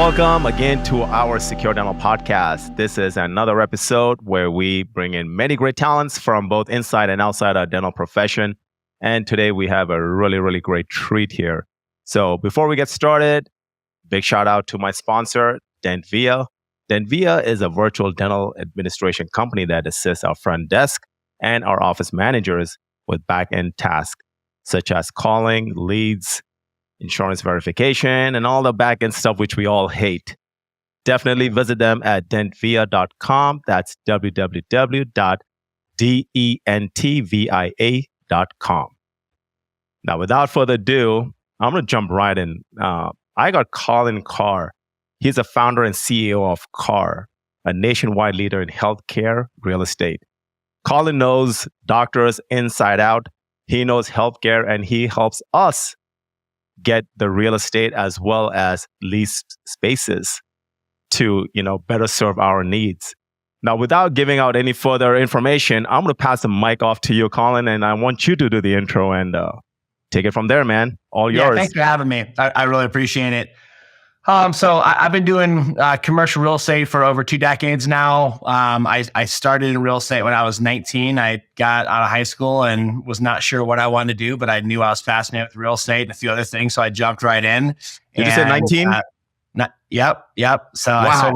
Welcome again to our Secure Dental podcast. This is another episode where we bring in many great talents from both inside and outside our dental profession. And today we have a really great treat here. So before we get started, big shout out to my sponsor, Dentvia. Dentvia is a virtual dental administration company that assists our front desk and our office managers with back-end tasks such as calling, leads, insurance verification, and all the back-end stuff which we all hate. Definitely visit them at dentvia.com. That's www.dentvia.com. Now, without further ado, I'm going to jump right in. I got Colin Carr. He's a founder and CEO of CARR, a nationwide leader in healthcare real estate. Colin knows doctors inside out. He knows healthcare, and he helps us get the real estate as well as lease spaces to, better serve our needs. Now, without giving out any further information, I'm going to pass the mic off to you, Colin, and I want you to do the intro and take it from there, man. All yours. Thanks for having me. I really appreciate it. So I've been doing commercial real estate for over 2 decades now. I started in real estate when I was 19. I got out of high school and was not sure what I wanted to do, but I knew I was fascinated with real estate and a few other things. So I jumped right in. Did you say 19? Yep. So wow. I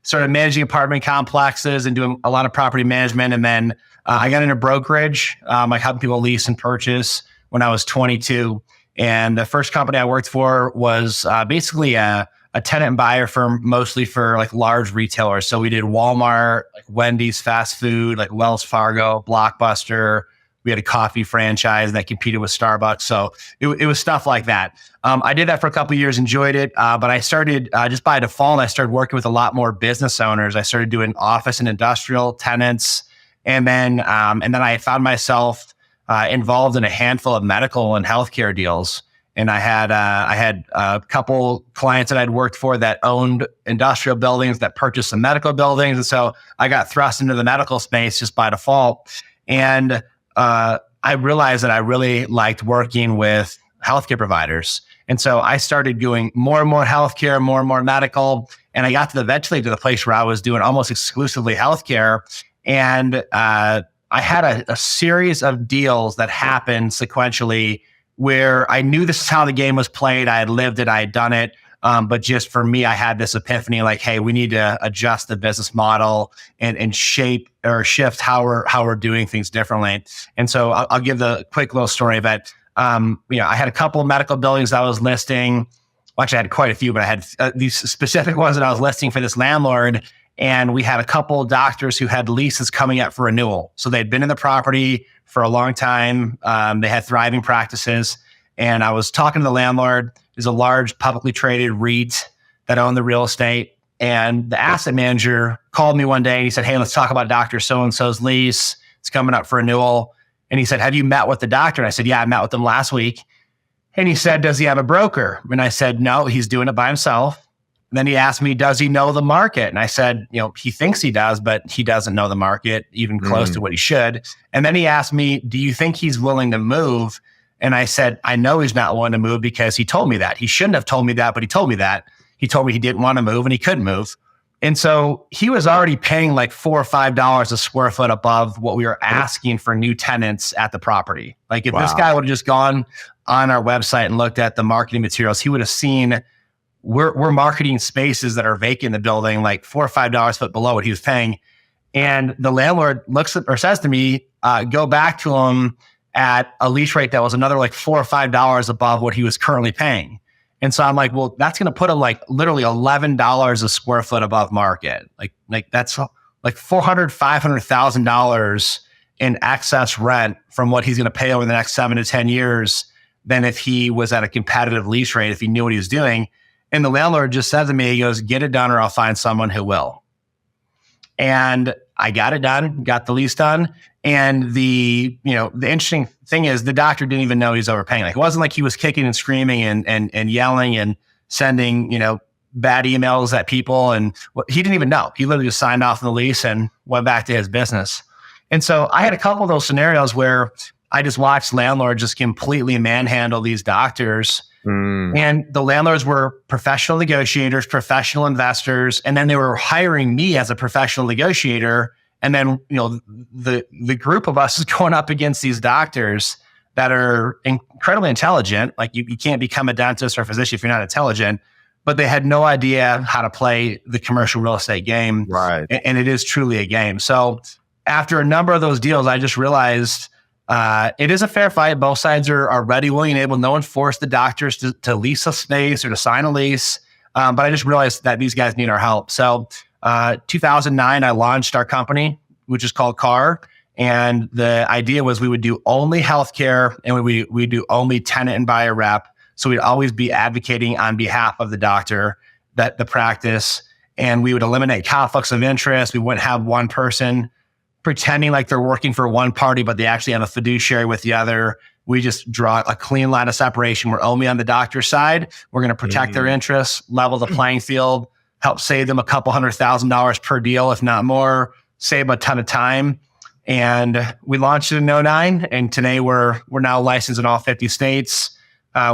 started managing apartment complexes and doing a lot of property management. And then I got into brokerage, like helping people lease and purchase when I was 22. And the first company I worked for was basically a tenant and buyer firm, mostly for like large retailers. So we did Walmart, like Wendy's, fast food, like Wells Fargo, Blockbuster. We had a coffee franchise that competed with Starbucks. So it was stuff like that. I did that for a couple of years, enjoyed it. But I started just by default, I started working with a lot more business owners. I started doing office and industrial tenants. And then I found myself involved in a handful of medical and healthcare deals. And I had a couple clients that I'd worked for that owned industrial buildings that purchased some medical buildings. And so I got thrust into the medical space just by default. And I realized that I really liked working with healthcare providers. And so I started doing more and more healthcare, more and more medical. And I got eventually to the place where I was doing almost exclusively healthcare. And I had a series of deals that happened sequentially where I knew this is how the game was played. I had lived it. I had done it. But just for me, I had this epiphany like, hey, we need to adjust the business model and shape or shift how we're doing things differently. And so I'll give the quick little story of it. I had a couple of medical buildings I was listing. Well, actually, I had quite a few, but I had these specific ones that I was listing for this landlord. And we had a couple of doctors who had leases coming up for renewal. So they'd been in the property for a long time. They had thriving practices. And I was talking to the landlord. There's a large publicly traded REIT that owned the real estate. And the asset manager called me one day and he said, hey, let's talk about Dr. So-and-so's lease. It's coming up for renewal. And he said, have you met with the doctor? And I said, yeah, I met with him last week. And he said, does he have a broker? And I said, no, he's doing it by himself. And then he asked me, does he know the market? And I said, he thinks he does, but he doesn't know the market even close to what he should. And then he asked me, do you think he's willing to move? And I said, I know he's not willing to move because he told me that. He shouldn't have told me that, but he told me that. He told me he didn't want to move and he couldn't move. And so he was already paying like $4 or $5 a square foot above what we were asking for new tenants at the property. Like if this guy would have just gone on our website and looked at the marketing materials, he would have seen we're marketing spaces that are vacant in the building, like $4 or $5 a foot below what he was paying. And the landlord looks at or says to me, go back to him at a lease rate that was another like $4 or $5 above what he was currently paying. And so I'm like, well, that's going to put him like literally $11 a square foot above market. Like that's like $400,000, $500,000 in excess rent from what he's going to pay over the next 7 to 10 years than if he was at a competitive lease rate, if he knew what he was doing. And the landlord just said to me, he goes, get it done or I'll find someone who will. And I got it done, got the lease done. And the interesting thing is the doctor didn't even know he was overpaying. Like it wasn't like he was kicking and screaming and yelling and sending, bad emails at people. And he didn't even know. He literally just signed off on the lease and went back to his business. And so I had a couple of those scenarios where I just watched landlords just completely manhandle these doctors Mm. And the landlords were professional negotiators, professional investors, and then they were hiring me as a professional negotiator. And then, the group of us is going up against these doctors that are incredibly intelligent. Like you can't become a dentist or a physician if you're not intelligent, but they had no idea how to play the commercial real estate game. Right. And it is truly a game. So after a number of those deals, I just realized it is a fair fight. Both sides are ready, willing, and able. No one forced the doctors to lease a space or to sign a lease. But I just realized that these guys need our help. So 2009, I launched our company, which is called CARR. And the idea was we would do only healthcare and we do only tenant and buyer rep. So we'd always be advocating on behalf of the doctor, that the practice, and we would eliminate conflicts of interest. We wouldn't have one person pretending like they're working for one party, but they actually have a fiduciary with the other. We just draw a clean line of separation. We're only on the doctor's side. We're going to protect their interests, level the playing field, help save them a couple $100,000 per deal, if not more, save a ton of time. And we launched it in 2009, and today we're now licensed in all 50 states.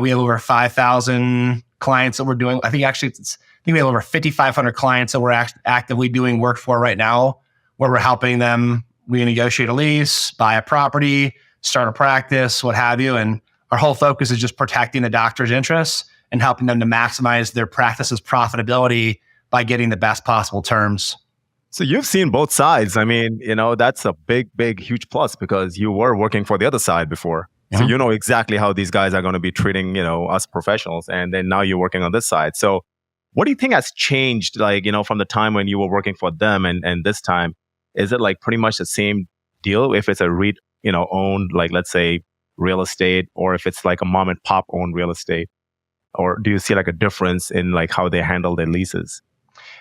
We have over 5,000 clients that we're doing. I think we have over 5,500 clients that we're actively doing work for right now, where we're helping them renegotiate a lease, buy a property, start a practice, what have you. And our whole focus is just protecting the doctor's interests and helping them to maximize their practice's profitability by getting the best possible terms. So you've seen both sides. I mean, that's a big, huge plus because you were working for the other side before. So you know exactly how these guys are going to be treating, us professionals. And then now you're working on this side. So what do you think has changed, from the time when you were working for them and this time? Is it like pretty much the same deal if it's a REIT, owned, like let's say real estate, or if it's like a mom and pop owned real estate? Or do you see like a difference in like how they handle their leases?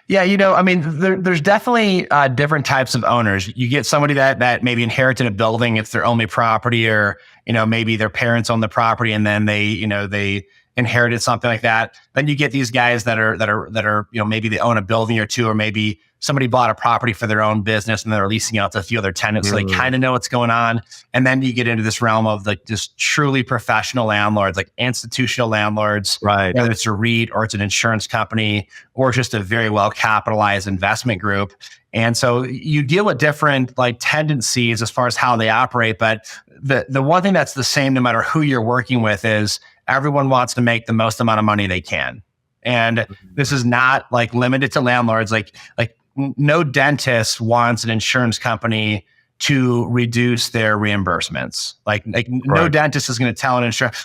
Yeah, there's definitely different types of owners. You get somebody that maybe inherited a building, it's their only property, or maybe their parents own the property and then they inherited something like that. Then you get these guys that are maybe they own a building or two, or maybe somebody bought a property for their own business and they're leasing out to a few other tenants, so they kind of know what's going on. And then you get into this realm of like just truly professional landlords, like institutional landlords, right? Whether it's a REIT or it's an insurance company or just a very well capitalized investment group. And so you deal with different like tendencies as far as how they operate. But the one thing that's the same no matter who you're working with is everyone wants to make the most amount of money they can. And this is not like limited to landlords. Like no dentist wants an insurance company to reduce their reimbursements. Like no dentist is going to tell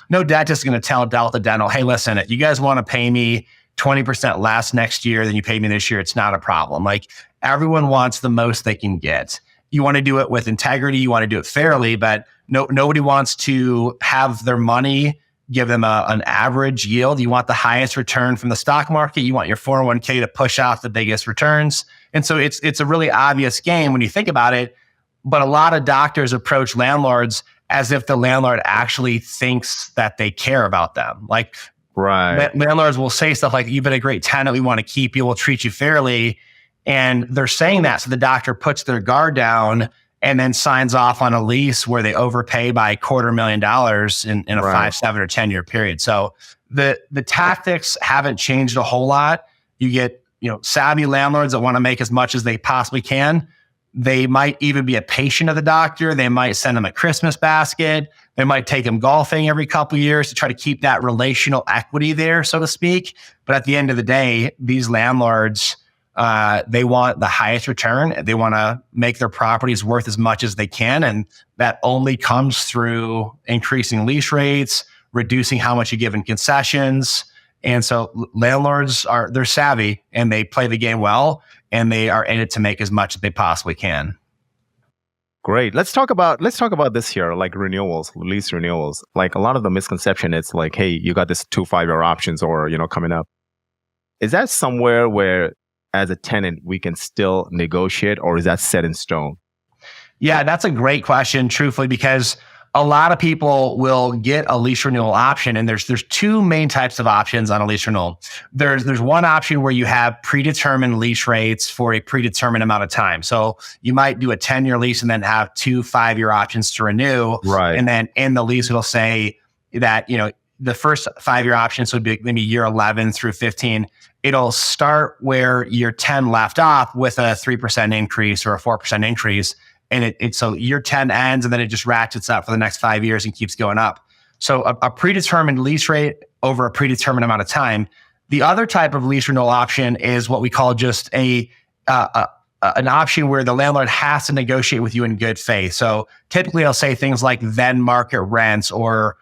no dentist is going to tell Delta Dental, hey, listen, if you guys want to pay me 20% less next year than you paid me this year, it's not a problem. Like everyone wants the most they can get. You want to do it with integrity. You want to do it fairly, but nobody wants to have their money give them an average yield. You want the highest return from the stock market. You want your 401k to push out the biggest returns. And so it's a really obvious game when you think about it. But a lot of doctors approach landlords as if the landlord actually thinks that they care about them. Like landlords will say stuff like, you've been a great tenant. We want to keep you. We'll treat you fairly. And they're saying that. So the doctor puts their guard down and then signs off on a lease where they overpay by $250,000 in a 5, 7, or 10 year period. So the tactics haven't changed a whole lot. You get savvy landlords that want to make as much as they possibly can. They might even be a patient of the doctor. They might send them a Christmas basket. They might take them golfing every couple of years to try to keep that relational equity there, so to speak. But at the end of the day, these landlords, they want the highest return. They want to make their properties worth as much as they can. And that only comes through increasing lease rates, reducing how much you give in concessions. And so landlords they're savvy and they play the game well, and they are in it to make as much as they possibly can. Great. Let's talk about this here, like renewals, lease renewals. Like a lot of the misconception, it's like, hey, you got this 2 5-year options or, coming up. Is that somewhere where as a tenant, we can still negotiate, or is that set in stone? Yeah, that's a great question, truthfully, because a lot of people will get a lease renewal option, and there's two main types of options on a lease renewal. There's one option where you have predetermined lease rates for a predetermined amount of time. So you might do a 10-year lease and then have 2 5-year options to renew. Right. And then in the lease, it'll say that, the first 5-year option, so it'd be maybe year 11 through 15, it'll start where year 10 left off with a 3% increase or a 4% increase. And so year 10 ends and then it just ratchets up for the next 5 years and keeps going up. So a predetermined lease rate over a predetermined amount of time. The other type of lease renewal option is what we call just an option where the landlord has to negotiate with you in good faith. So typically I'll say things like then market rents or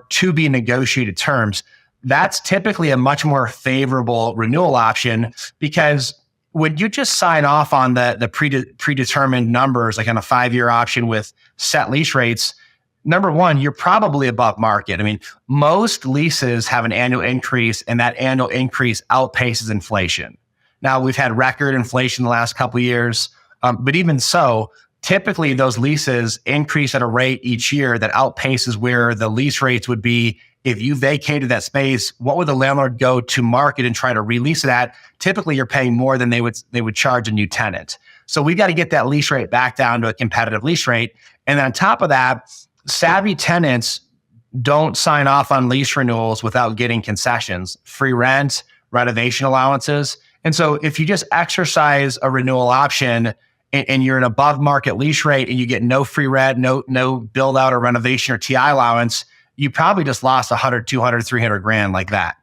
to be negotiated terms. That's typically a much more favorable renewal option, because when you just sign off on the predetermined numbers, like on a 5-year option with set lease rates, number one, you're probably above market. I mean, most leases have an annual increase, and that annual increase outpaces inflation. Now, we've had record inflation the last couple of years, but even so, typically those leases increase at a rate each year that outpaces where the lease rates would be if you vacated that space. What would the landlord go to market and try to release it at? Typically, you're paying more than they would charge a new tenant. So we got to get that lease rate back down to a competitive lease rate. And then on top of that, savvy tenants don't sign off on lease renewals without getting concessions, free rent, renovation allowances. And so if you just exercise a renewal option and you're an above market lease rate and you get no free rent, no build out or renovation or TI allowance, you probably just lost 100, 200, 300 grand like that.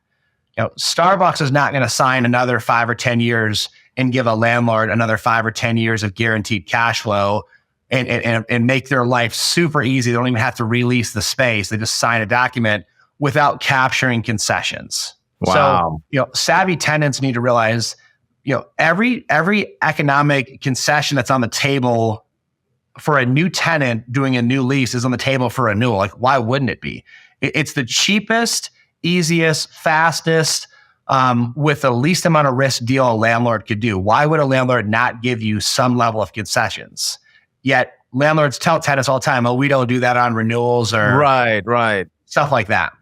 Starbucks is not going to sign another 5 or 10 years and give a landlord another 5 or 10 years of guaranteed cash flow and make their life super easy. They don't even have to release the space. They just sign a document without capturing concessions. Wow. So, savvy tenants need to realize, every economic concession that's on the table for a new tenant doing a new lease is on the table for renewal. Like, why wouldn't it be? It's the cheapest, easiest, fastest, with the least amount of risk deal a landlord could do. Why would a landlord not give you some level of concessions? Yet landlords tell tenants all the time, "Oh, we don't do that on renewals," or right, stuff like that.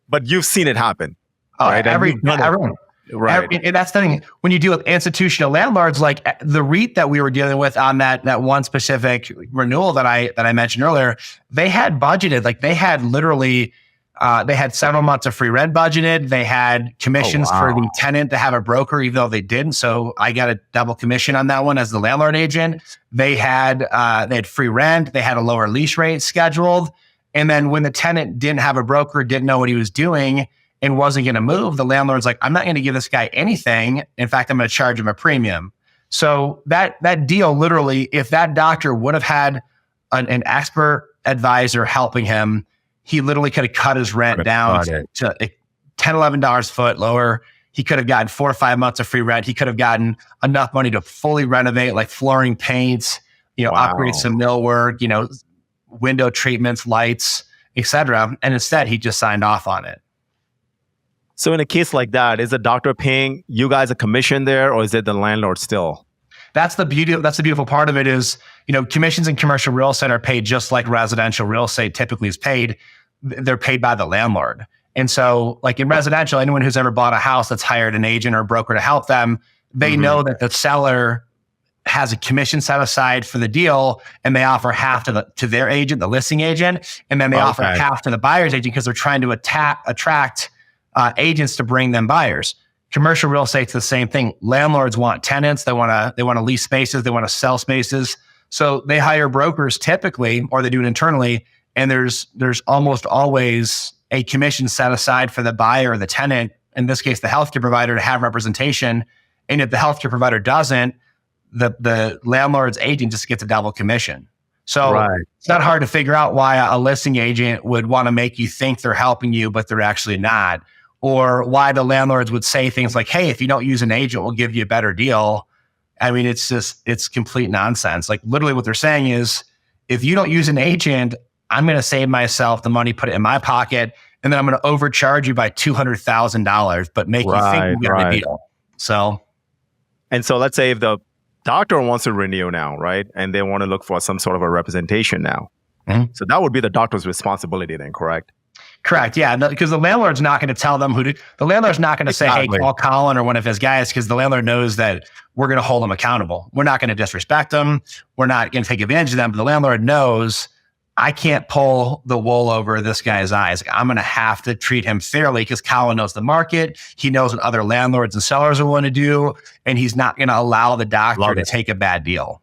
But you've seen it happen. Oh, right? Everyone. Right. And that's the thing. When you deal with institutional landlords, like the REIT that we were dealing with on that one specific renewal that I mentioned earlier, they had budgeted, like they had literally, they had several months of free rent budgeted. They had commissions for the tenant to have a broker, even though they didn't. So I got a double commission on that one as the landlord agent. They had free rent. They had a lower lease rate scheduled. And then when the tenant didn't have a broker, didn't know what he was doing, and wasn't going to move, the landlord's like, "I'm not going to give this guy anything. In fact, I'm going to charge him a premium." So that deal, literally, if that doctor would have had an expert advisor helping him, he literally could have cut his rent down to $10, $11 a foot lower. He could have gotten 4 or 5 months of free rent. He could have gotten enough money to fully renovate, like flooring, paint, upgrade some millwork, window treatments, lights, etc. And instead, he just signed off on it. So in a case like that, is the doctor paying you guys a commission there, or is it the landlord still? That's the beautiful part of it is, commissions in commercial real estate are paid just like residential real estate typically is paid. They're paid by the landlord. And so like in residential, anyone who's ever bought a house that's hired an agent or a broker to help them, they know that the seller has a commission set aside for the deal, and they offer half to their agent, the listing agent, and then they offer half to the buyer's agent because they're trying to attract agents to bring them buyers. Commercial real estate's the same thing. Landlords want tenants. They want to lease spaces. They want to sell spaces. So they hire brokers typically, or they do it internally. And there's almost always a commission set aside for the buyer or the tenant, in this case, the healthcare provider, to have representation. And if the healthcare provider doesn't, the landlord's agent just gets a double commission. So It's not hard to figure out why a listing agent would want to make you think they're helping you, but they're actually not. Or why the landlords would say things like, "Hey, if you don't use an agent, we'll give you a better deal." I mean, it's complete nonsense. Like literally what they're saying is, if you don't use an agent, I'm going to save myself the money, put it in my pocket, and then I'm going to overcharge you by $200,000, but make you think you got a deal. So let's say if the doctor wants to renew now, right? And they want to look for some sort of a representation now. So that would be the doctor's responsibility then, correct? Correct. Yeah. Because the landlord's not going to tell them the landlord's not going to say, "Hey, call Colin or one of his guys," because the landlord knows that we're going to hold them accountable. We're not going to disrespect them. We're not going to take advantage of them. But the landlord knows I can't pull the wool over this guy's eyes. I'm going to have to treat him fairly because Colin knows the market. He knows what other landlords and sellers will want to do. And he's not going to allow the doctor to take a bad deal.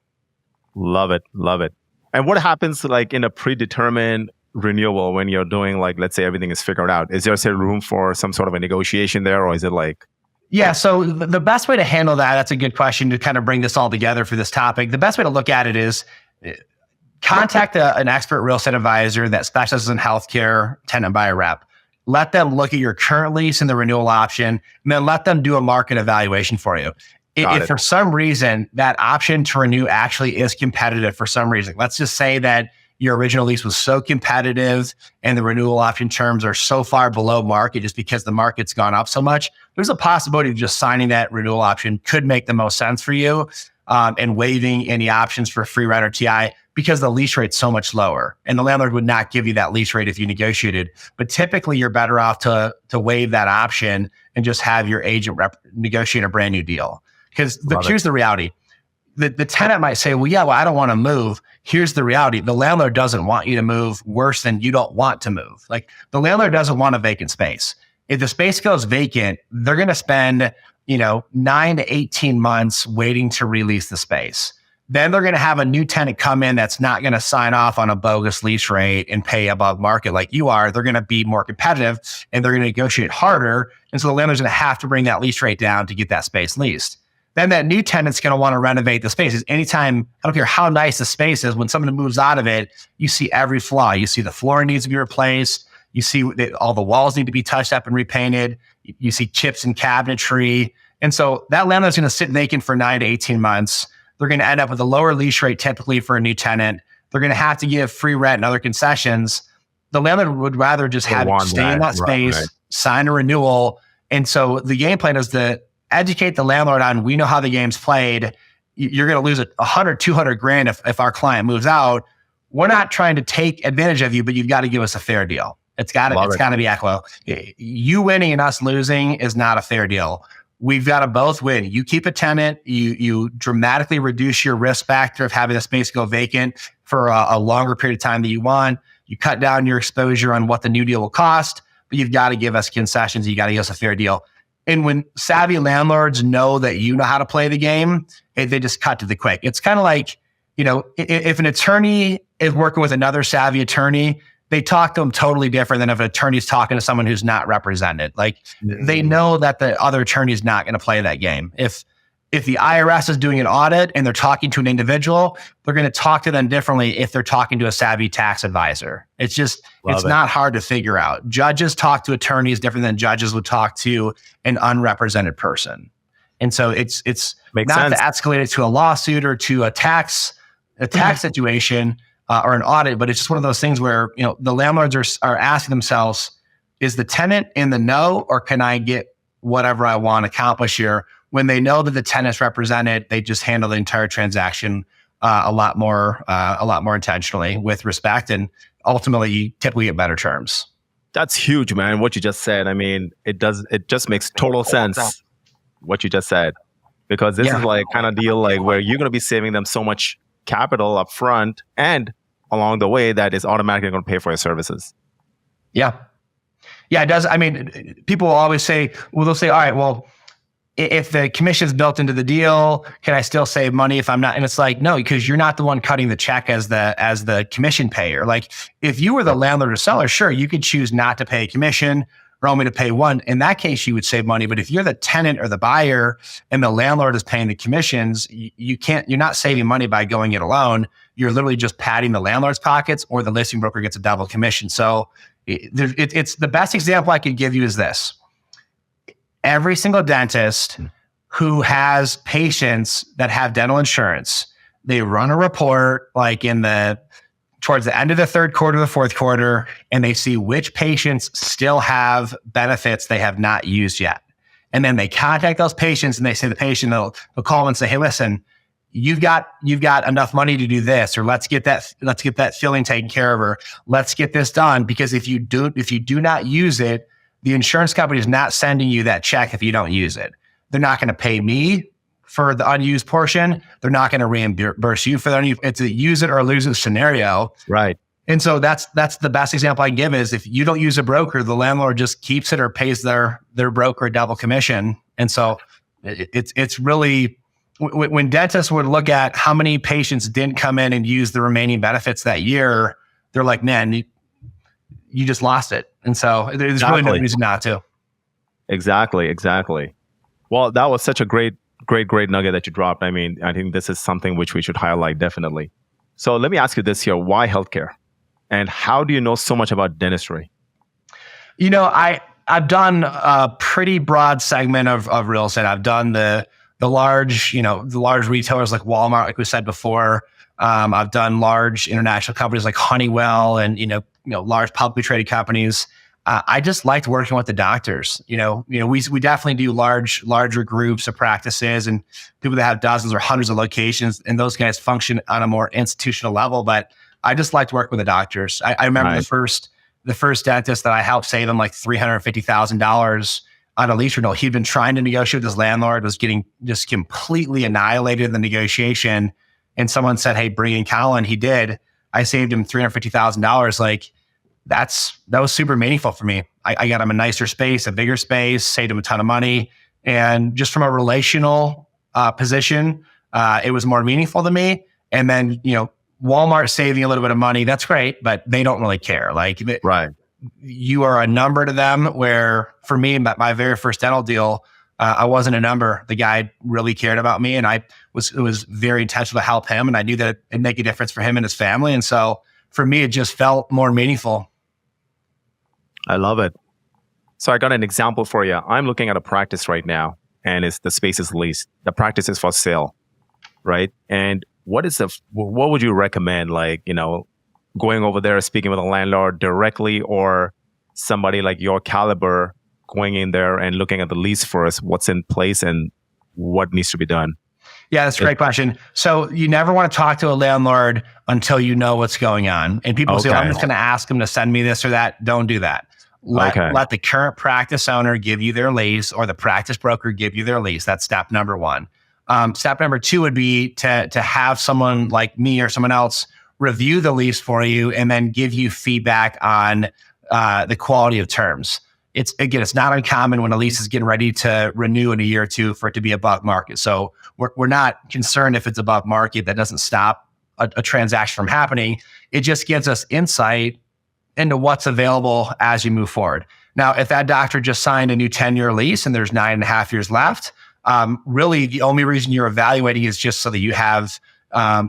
Love it. Love it. And what happens like in a predetermined renewal when you're doing like, let's say everything is figured out? Is there say room for some sort of a negotiation there, or is it like? Yeah. So the best way to handle that, that's a good question to kind of bring this all together for this topic. The best way to look at it is contact an expert real estate advisor that specializes in healthcare, tenant buyer rep. Let them look at your current lease and the renewal option, and then let them do a market evaluation for you. If for some reason that option to renew actually is competitive for some reason, let's just say that your original lease was so competitive and the renewal option terms are so far below market just because the market's gone up so much, there's a possibility of just signing that renewal option could make the most sense for you, and waiving any options for free rent or TI because the lease rate's so much lower. And the landlord would not give you that lease rate if you negotiated. But typically you're better off to waive that option and just have your agent negotiate a brand new deal. Because here's the reality. The tenant might say, well, I don't want to move. Here's the reality. The landlord doesn't want you to move worse than you don't want to move. Like the landlord doesn't want a vacant space. If the space goes vacant, they're going to spend, 9 to 18 months waiting to release the space. Then they're going to have a new tenant come in that's not going to sign off on a bogus lease rate and pay above market like you are. They're going to be more competitive and they're going to negotiate harder. And so the landlord's going to have to bring that lease rate down to get that space leased. Then that new tenant's going to want to renovate the spaces. Anytime, I don't care how nice the space is, when someone moves out of it, you see every flaw. You see the flooring needs to be replaced. You see that all the walls need to be touched up and repainted. You see chips in cabinetry. And so that landlord's going to sit vacant for 9 to 18 months. They're going to end up with a lower lease rate typically for a new tenant. They're going to have to give free rent and other concessions. The landlord would rather just have it stay in that space, sign a renewal. And so the game plan is to educate the landlord on, we know how the game's played. You're going to lose 100, 200 grand if our client moves out. We're not trying to take advantage of you, but you've got to give us a fair deal. It's got to be equitable. You winning and us losing is not a fair deal. We've got to both win. You keep a tenant, you dramatically reduce your risk factor of having the space go vacant for a longer period of time than you want. You cut down your exposure on what the new deal will cost, but you've got to give us concessions. You got to give us a fair deal. And when savvy landlords know that you know how to play the game, they just cut to the quick. It's kind of like, if an attorney is working with another savvy attorney, they talk to them totally different than if an attorney's talking to someone who's not represented. Like they know that the other attorney is not going to play that game. If the IRS is doing an audit and they're talking to an individual, they're going to talk to them differently if they're talking to a savvy tax advisor. It's not hard to figure out. Judges talk to attorneys different than judges would talk to an unrepresented person. And so it's Makes not sense. to escalate it to a lawsuit or to a tax situation or an audit, but it's just one of those things where, the landlords are asking themselves, is the tenant in the know, or can I get whatever I want to accomplish here? When they know that the tenant's represented, they just handle the entire transaction a lot more intentionally with respect, and ultimately you typically get better terms. That's huge, man. What you just said. I mean, it just makes total sense what you just said, because this is like kind of deal like where you're going to be saving them so much capital up front and along the way that is automatically going to pay for your services. Yeah, it does. I mean, people will always say, they'll say, all right, well, if the commission is built into the deal, can I still save money if I'm not? And it's like, no, because you're not the one cutting the check as the commission payer. Like if you were the landlord or seller, sure, you could choose not to pay a commission or only to pay one. In that case, you would save money. But if you're the tenant or the buyer and the landlord is paying the commissions, you're not saving money by going it alone. You're literally just padding the landlord's pockets, or the listing broker gets a double commission. So it's the best example I could give you is this. Every single dentist who has patients that have dental insurance, they run a report like towards the end of the third quarter, the fourth quarter, and they see which patients still have benefits they have not used yet. And then they contact those patients and they say the patient, they'll call them and say, hey, listen, you've got enough money to do this, or let's get that filling taken care of, or let's get this done. Because if you do not use it, the insurance company is not sending you that check if you don't use it. They're not going to pay me for the unused portion. They're not going to reimburse you for the unused. It's a use it or lose it scenario. Right. And so that's the best example I can give is if you don't use a broker, the landlord just keeps it or pays their broker a double commission. And so it's really, when dentists would look at how many patients didn't come in and use the remaining benefits that year, they're like, man, you just lost it. And so there's really no reason not to. Exactly. Well, that was such a great nugget that you dropped. I mean, I think this is something which we should highlight definitely. So let me ask you this here. Why healthcare? And how do you know so much about dentistry? I've done a pretty broad segment of real estate. I've done the large retailers like Walmart, like we said before. I've done large international companies like Honeywell and, large publicly traded companies. I just liked working with the doctors. We definitely do larger groups of practices and people that have dozens or hundreds of locations, and those guys function on a more institutional level. But I just liked working with the doctors. I remember the first dentist that I helped save him like $350,000 on a lease renewal. He'd been trying to negotiate with his landlord, was getting just completely annihilated in the negotiation. And someone said, "Hey, bring in Colin." He did. I saved him $350,000. Like that was super meaningful for me. I got him a nicer space, a bigger space, saved him a ton of money. And just from a relational position, it was more meaningful to me. And then, Walmart saving a little bit of money, that's great, but they don't really care. Like, right. You are a number to them, where for me, my very first dental deal, I wasn't a number. The guy really cared about me, and it was very intentional to help him. And I knew that it'd make a difference for him and his family. And so for me, it just felt more meaningful. I love it. So I got an example for you. I'm looking at a practice right now, and the space is leased. The practice is for sale, right? And what would you recommend? Like, going over there, speaking with a landlord directly, or somebody like your caliber going in there and looking at the lease first, what's in place and what needs to be done? Yeah, that's a great question. So you never want to talk to a landlord until you know what's going on. And people say, I'm just going to ask them to send me this or that. Don't do that. Let the current practice owner give you their lease, or the practice broker give you their lease. That's step number one. Step number two would be to have someone like me or someone else review the lease for you and then give you feedback on the quality of terms. It's not uncommon when a lease is getting ready to renew in a year or two for it to be above market. So we're not concerned if it's above market. That doesn't stop a transaction from happening. It just gives us insight into what's available as you move forward. Now, if that doctor just signed a new 10-year lease and there's 9.5 years left, really the only reason you're evaluating is just so that you have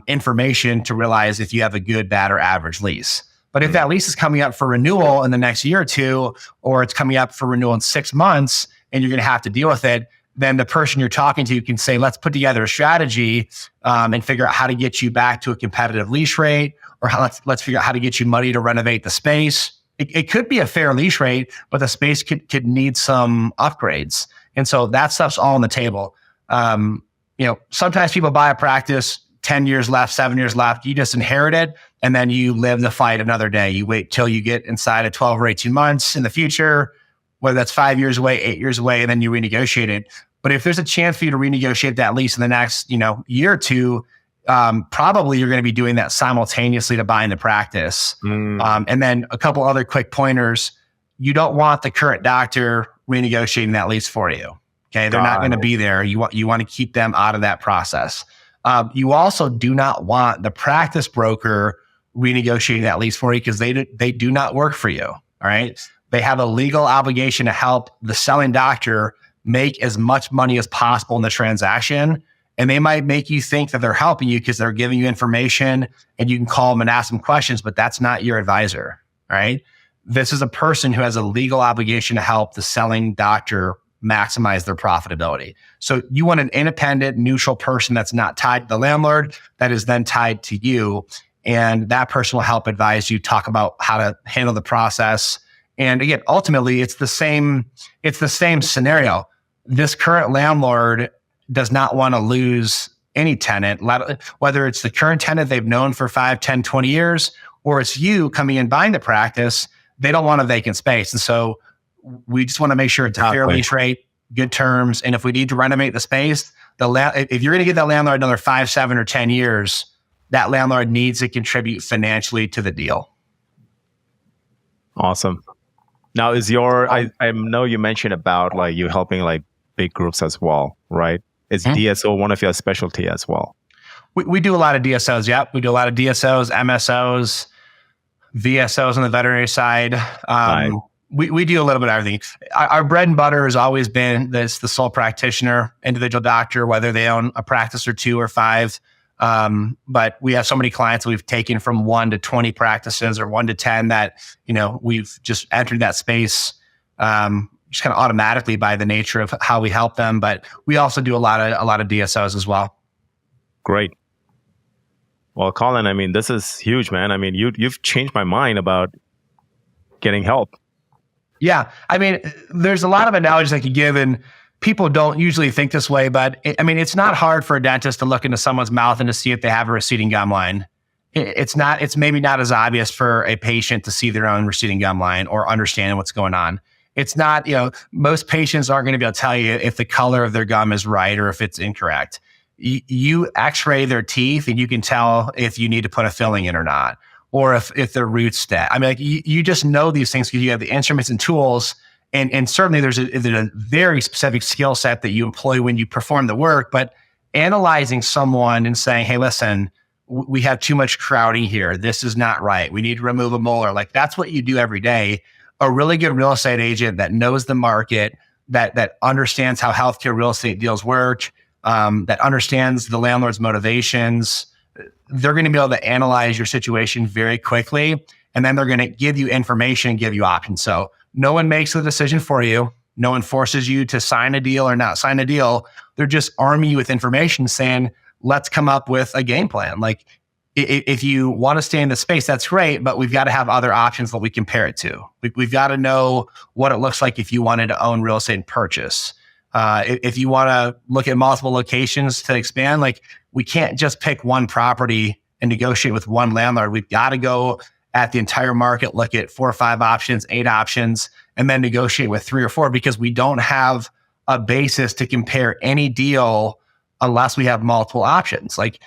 information to realize if you have a good, bad, or average lease. But if that lease is coming up for renewal in the next year or two, or it's coming up for renewal in 6 months, and you're going to have to deal with it, then the person you're talking to can say, let's put together a strategy and figure out how to get you back to a competitive lease rate, or let's figure out how to get you money to renovate the space. It could be a fair lease rate, but the space could need some upgrades. And so that stuff's all on the table. Sometimes people buy a practice, 10 years left, 7 years left, you just inherit it, and then you live the fight another day. You wait till you get inside of 12 or 18 months in the future, whether that's 5 years away, 8 years away, and then you renegotiate it. But if there's a chance for you to renegotiate that lease in the next, year or two, probably you're going to be doing that simultaneously to buying the practice. And then a couple other quick pointers. You don't want the current doctor renegotiating that lease for you. Okay. They're not going to be there. You want to keep them out of that process. You also do not want the practice broker renegotiating that lease for you, because they do not work for you. All right. They have a legal obligation to help the selling doctor make as much money as possible in the transaction. And they might make you think that they're helping you because they're giving you information and you can call them and ask them questions, but that's not your advisor. All right. This is a person who has a legal obligation to help the selling doctor maximize their profitability. So you want an independent, neutral person that's not tied to the landlord, that is then tied to you. And that person will help advise you, talk about how to handle the process. And again, ultimately, it's the same scenario. This current landlord does not want to lose any tenant, whether it's the current tenant they've known for 5, 10, 20 years, or it's you coming in buying the practice. They don't want a vacant space. And so we just want to make sure it's a fair lease rate, good terms. And if we need to renovate the space, if you're going to give that landlord another 5, 7, or 10 years, that landlord needs to contribute financially to the deal. Awesome. Now, I know you mentioned about like you helping like big groups as well, right? Is DSO one of your specialty as well? We do a lot of DSOs. Yep. We do a lot of DSOs, MSOs, VSOs on the veterinary side. Right. We do a little bit of everything. Our bread and butter has always been the sole practitioner, individual doctor, whether they own a practice or 2 or 5. But we have so many clients we've taken from 1 to 20 practices or 1 to 10 that, we've just entered that space just kind of automatically by the nature of how we help them. But we also do a lot of DSOs as well. Great. Well, Colin, I mean, this is huge, man. I mean, you've changed my mind about getting help. Yeah. I mean, there's a lot of analogies I could give, and people don't usually think this way, but it's not hard for a dentist to look into someone's mouth and to see if they have a receding gum line. It's maybe not as obvious for a patient to see their own receding gum line or understand what's going on. It's not, most patients aren't going to be able to tell you if the color of their gum is right or if it's incorrect. You x-ray their teeth and you can tell if you need to put a filling in or not, or if their root's dead. I mean, like you just know these things because you have the instruments and tools, and certainly there's a very specific skill set that you employ when you perform the work. But analyzing someone and saying, hey, listen, we have too much crowding here. This is not right. We need to remove a molar. Like that's what you do every day. A really good real estate agent that knows the market, that understands how healthcare real estate deals work, that understands the landlord's motivations, they're going to be able to analyze your situation very quickly. And then they're going to give you information and give you options. So no one makes the decision for you. No one forces you to sign a deal or not sign a deal. They're just arming you with information saying, let's come up with a game plan. Like if you want to stay in the space, that's great, but we've got to have other options that we compare it to. We've got to know what it looks like if you wanted to own real estate and purchase. If you want to look at multiple locations to expand, like we can't just pick one property and negotiate with one landlord. We've got to go at the entire market, look at 4 or 5 options, 8 options, and then negotiate with 3 or 4 because we don't have a basis to compare any deal unless we have multiple options. Like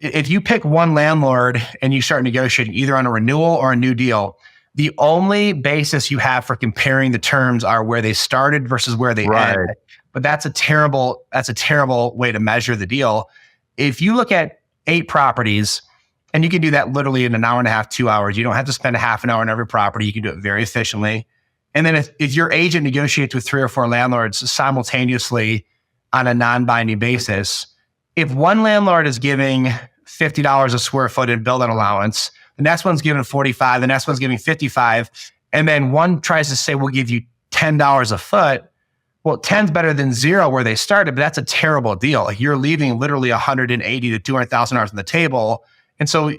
if you pick one landlord and you start negotiating either on a renewal or a new deal, the only basis you have for comparing the terms are where they started versus where they end. But that's a terrible way to measure the deal. If you look at 8 properties, and you can do that literally in an hour and a half, 2 hours. You don't have to spend a half an hour on every property. You can do it very efficiently. And then if your agent negotiates with 3 or 4 landlords simultaneously on a non-binding basis, if one landlord is giving $50 a square foot in building allowance, the next one's giving 45, the next one's giving 55, and then one tries to say, we'll give you $10 a foot. Well, 10's better than 0 where they started, but that's a terrible deal. Like you're leaving literally $180,000 to $200,000 on the table. And so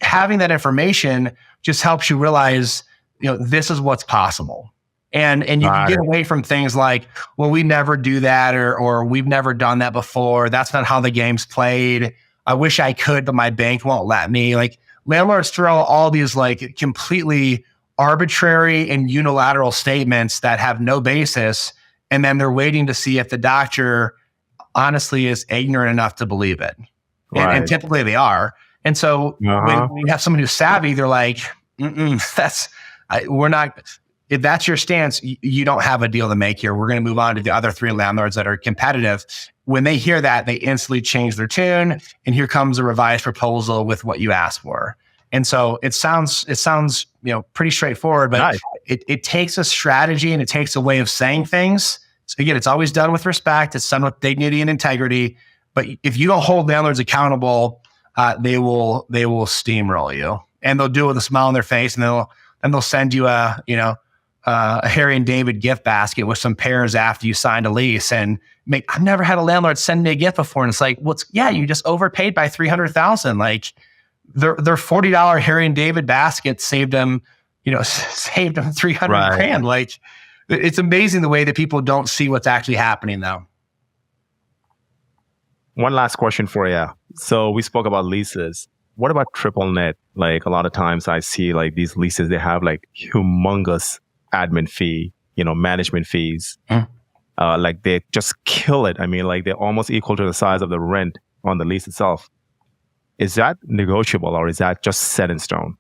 having that information just helps you realize, this is what's possible. And you can get away from things like, well, we never do that, or we've never done that before. That's not how the game's played. I wish I could, but my bank won't let me. Like landlords throw all these like completely arbitrary and unilateral statements that have no basis. And then they're waiting to see if the doctor honestly is ignorant enough to believe it. And typically they are. And so when you have someone who's savvy, they're like, we're not, if that's your stance, you don't have a deal to make here. We're going to move on to the other 3 landlords that are competitive. When they hear that, they instantly change their tune. And here comes a revised proposal with what you asked for. And so it sounds, pretty straightforward, but it takes a strategy and it takes a way of saying things. So again, it's always done with respect. It's done with dignity and integrity. But if you don't hold landlords accountable, they will steamroll you, and they'll do it with a smile on their face, and they'll send you a Harry and David gift basket with some pears after you signed a lease. And I've never had a landlord send me a gift before, and it's like, you just overpaid by $300,000. Like their $40 Harry and David basket saved them $300 grand. Like it's amazing the way that people don't see what's actually happening though. One last question for you. So we spoke about leases. What about triple net? Like a lot of times I see like these leases, they have like humongous admin fee, management fees. Like they just kill it. I mean, like they're almost equal to the size of the rent on the lease itself. Is that negotiable or is that just set in stone?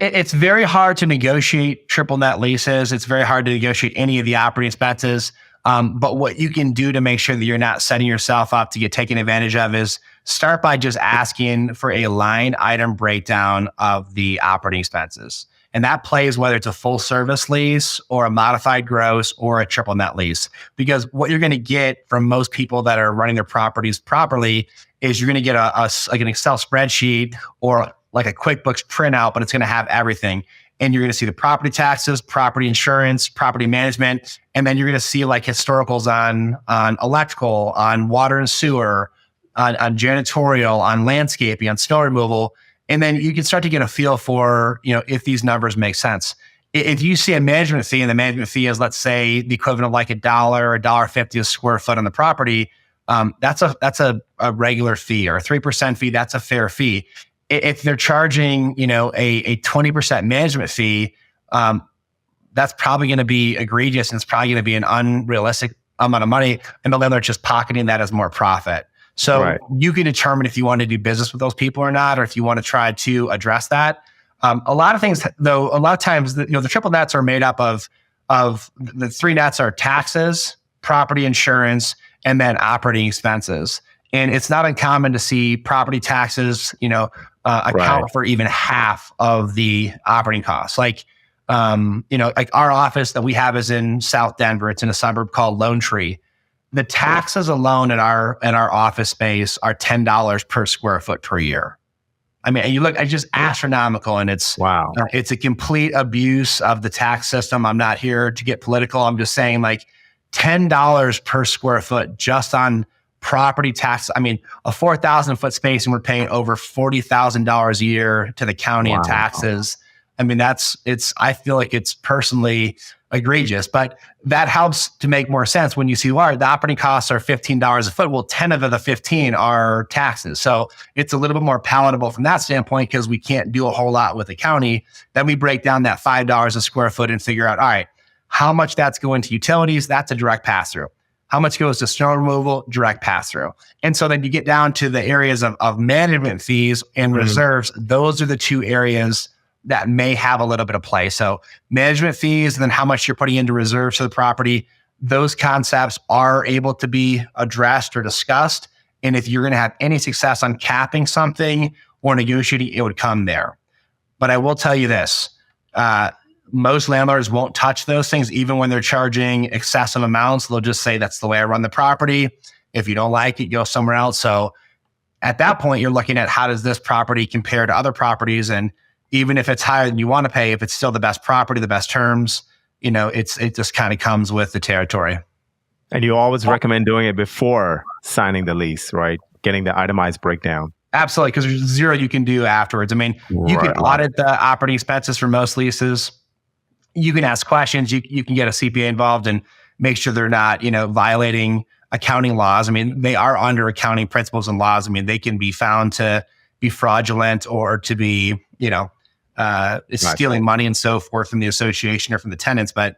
It's very hard to negotiate triple net leases. It's very hard to negotiate any of the operating expenses. But what you can do to make sure that you're not setting yourself up to get taken advantage of is start by just asking for a line item breakdown of the operating expenses. And that plays whether it's a full service lease or a modified gross or a triple net lease. Because what you're going to get from most people that are running their properties properly is you're going to get like an Excel spreadsheet or like a QuickBooks printout, but it's going to have everything. And you're going to see the property taxes, property insurance, property management, and then you're going to see like historicals on electrical, on water and sewer, on janitorial, on landscaping, on snow removal. And then you can start to get a feel for, if these numbers make sense. If you see a management fee and the management fee is, let's say, the equivalent of like $1 or $1.50 a square foot on the property, that's a regular fee, or a 3% fee. That's a fair fee. If they're charging, a 20% management fee, that's probably going to be egregious, and it's probably going to be an unrealistic amount of money, and the landlord's just pocketing that as more profit. So you can determine if you want to do business with those people or not, or if you want to try to address that. A lot of things, though, a lot of times, the triple nets are made up of the three nets are taxes, property insurance, and then operating expenses. And it's not uncommon to see property taxes, account for even half of the operating costs. Like our office that we have is in South Denver. It's in a suburb called Lone Tree. The taxes alone in our office space are $10 per square foot per year. I mean, you look, it's just astronomical, and it's it's a complete abuse of the tax system. I'm not here to get political. I'm just saying, like, $10 per square foot just on property tax. I mean, a 4,000 foot space, and we're paying over $40,000 a year to the county in taxes. I mean, I feel like it's personally egregious, but that helps to make more sense when you see, the operating costs are $15 a foot. Well, 10 of the 15 are taxes. So it's a little bit more palatable from that standpoint, because we can't do a whole lot with the county. Then we break down that $5 a square foot and figure out, all right, how much that's going to utilities? That's a direct pass through. How much goes to snow removal? Direct pass through. And so then you get down to the areas of management fees and reserves. Those are the two areas that may have a little bit of play. So management fees, and then how much you're putting into reserves for the property, those concepts are able to be addressed or discussed. And if you're going to have any success on capping something or negotiating, it would come there. But I will tell you this, most landlords won't touch those things, even when they're charging excessive amounts. They'll just say, that's the way I run the property. If you don't like it, go somewhere else. So at that point, you're looking at, how does this property compare to other properties? And even if it's higher than you want to pay, if it's still the best property, the best terms, it just kind of comes with the territory. And you always recommend doing it before signing the lease, right? Getting the itemized breakdown. Absolutely, because there's zero you can do afterwards. I mean, you can audit the operating expenses for most leases. You can ask questions. You can get a CPA involved and make sure they're not, violating accounting laws. I mean, they are under accounting principles and laws. I mean, they can be found to be fraudulent or to be, stealing money and so forth from the association or from the tenants. But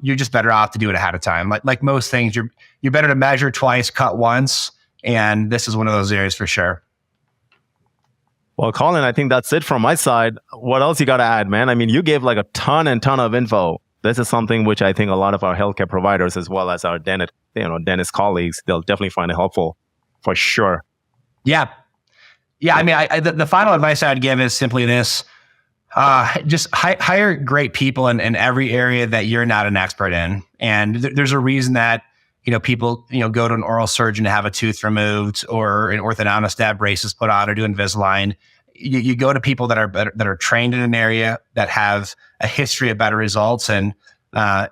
you're just better off to do it ahead of time. Like most things, you're better to measure twice, cut once. And this is one of those areas for sure. Well, Colin, I think that's it from my side. What else you got to add, man? I mean, you gave like a ton of info. This is something which I think a lot of our healthcare providers, as well as our dentist colleagues, they'll definitely find it helpful for sure. Yeah. I mean, the final advice I'd give is simply this. Just hire great people in every area that you're not an expert in. And there's a reason that, people, go to an oral surgeon to have a tooth removed, or an orthodontist to have braces put on, or do Invisalign. You go to people that are trained in an area, that have a history of better results. And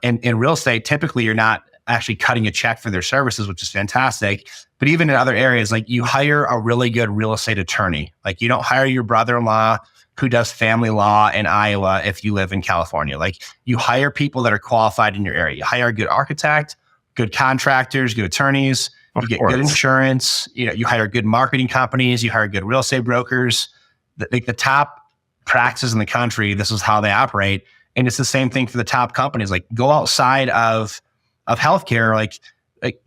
in real estate, typically you're not actually cutting a check for their services, which is fantastic. But even in other areas, like, you hire a really good real estate attorney. Like, you don't hire your brother-in-law who does family law in Iowa if you live in California. Like, you hire people that are qualified in your area. You hire a good architect, good contractors, good attorneys. You get good insurance. You hire good marketing companies. You hire good real estate brokers. The top practices in the country, this is how they operate. And it's the same thing for the top companies. Like, go outside of healthcare. Like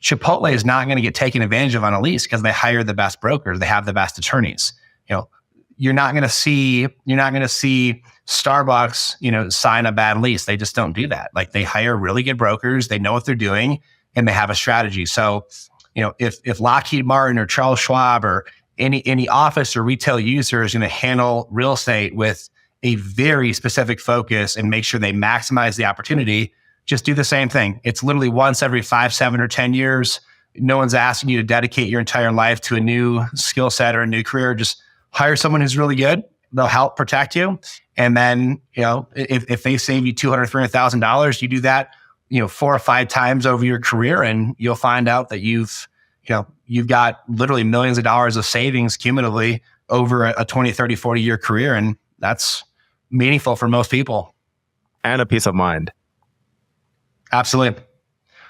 Chipotle is not going to get taken advantage of on a lease because they hire the best brokers. They have the best attorneys. you're not going to see Starbucks, sign a bad lease. They just don't do that. Like, they hire really good brokers, they know what they're doing, and they have a strategy. So, if Lockheed Martin or Charles Schwab or any office or retail user is going to handle real estate with a very specific focus and make sure they maximize the opportunity, just do the same thing. It's literally once every 5, 7, or 10 years. No one's asking you to dedicate your entire life to a new skill set or a new career. Just hire someone who's really good. They'll help protect you. And then, if they save you $200,000, $300,000, you do that, 4 or 5 times over your career, and you'll find out that you've got literally millions of dollars of savings cumulatively over a 20, 30, 40 year career. And that's meaningful for most people. And a peace of mind. Absolutely.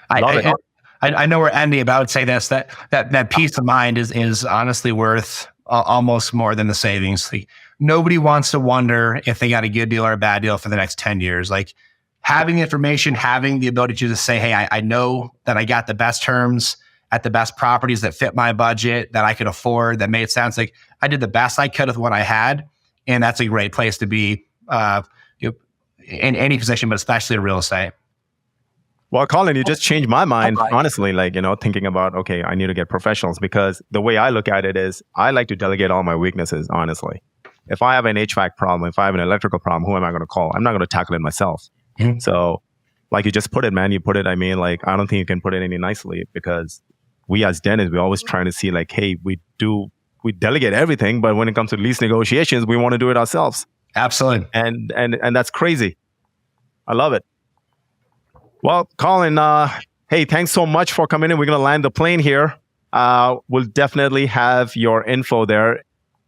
I know we're ending, but I would say this, that peace of mind is honestly worth almost more than the savings. Like, nobody wants to wonder if they got a good deal or a bad deal for the next 10 years. Like, having the information, having the ability to just say, hey, I know that I got the best terms at the best properties that fit my budget, that I could afford, that made sense. Like, I did the best I could with what I had. And that's a great place to be in any position, but especially in real estate. Well, Colin, you just changed my mind, honestly, thinking about, okay, I need to get professionals, because the way I look at it is I like to delegate all my weaknesses, honestly. If I have an HVAC problem, if I have an electrical problem, who am I going to call? I'm not going to tackle it myself. Mm-hmm. So like you just put it, man, I don't think you can put it any nicely, because we as dentists, we're always trying to see hey, we delegate everything, but when it comes to lease negotiations, we want to do it ourselves. Absolutely. And that's crazy. I love it. Well, Colin, hey, thanks so much for coming in. We're going to land the plane here. We'll definitely have your info there.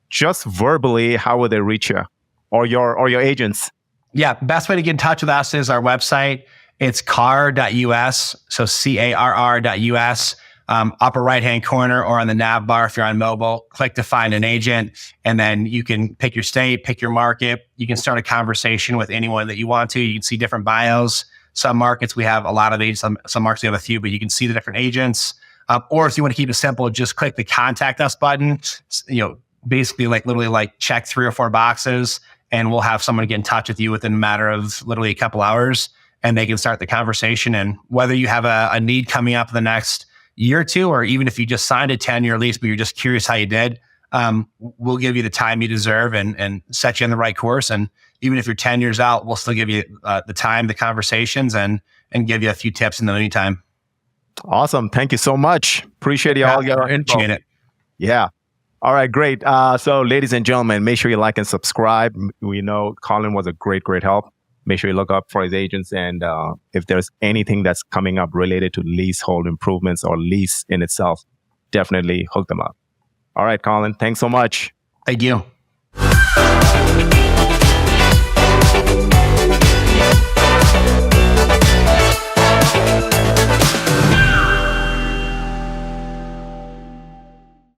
Just verbally, how will they reach you or your agents? Yeah, best way to get in touch with us is our website. It's carr.us, so CARR.us. Upper right-hand corner or on the nav bar if you're on mobile, click to find an agent, and then you can pick your state, pick your market. You can start a conversation with anyone that you want to. You can see different bios. Some markets we have a lot of agents, some markets we have a few, but you can see the different agents. Or if you want to keep it simple, just click the contact us button. Basically literally check 3 or 4 boxes, and we'll have someone get in touch with you within a matter of literally a couple hours, and they can start the conversation. And whether you have a need coming up in the next year or 2, or even if you just signed a 10-year lease, but you're just curious how you did, we'll give you the time you deserve and set you on the right course. And even if you're 10 years out, we'll still give you the time, the conversations, and give you a few tips in the meantime. Awesome. Thank you so much. Appreciate all your info. Appreciate it. Yeah. All right, great. So ladies and gentlemen, make sure you like and subscribe. We know Colin was a great help. Make sure you look up for his agents. And if there's anything that's coming up related to leasehold improvements or lease in itself, definitely hook them up. All right, Colin, thanks so much. Thank you.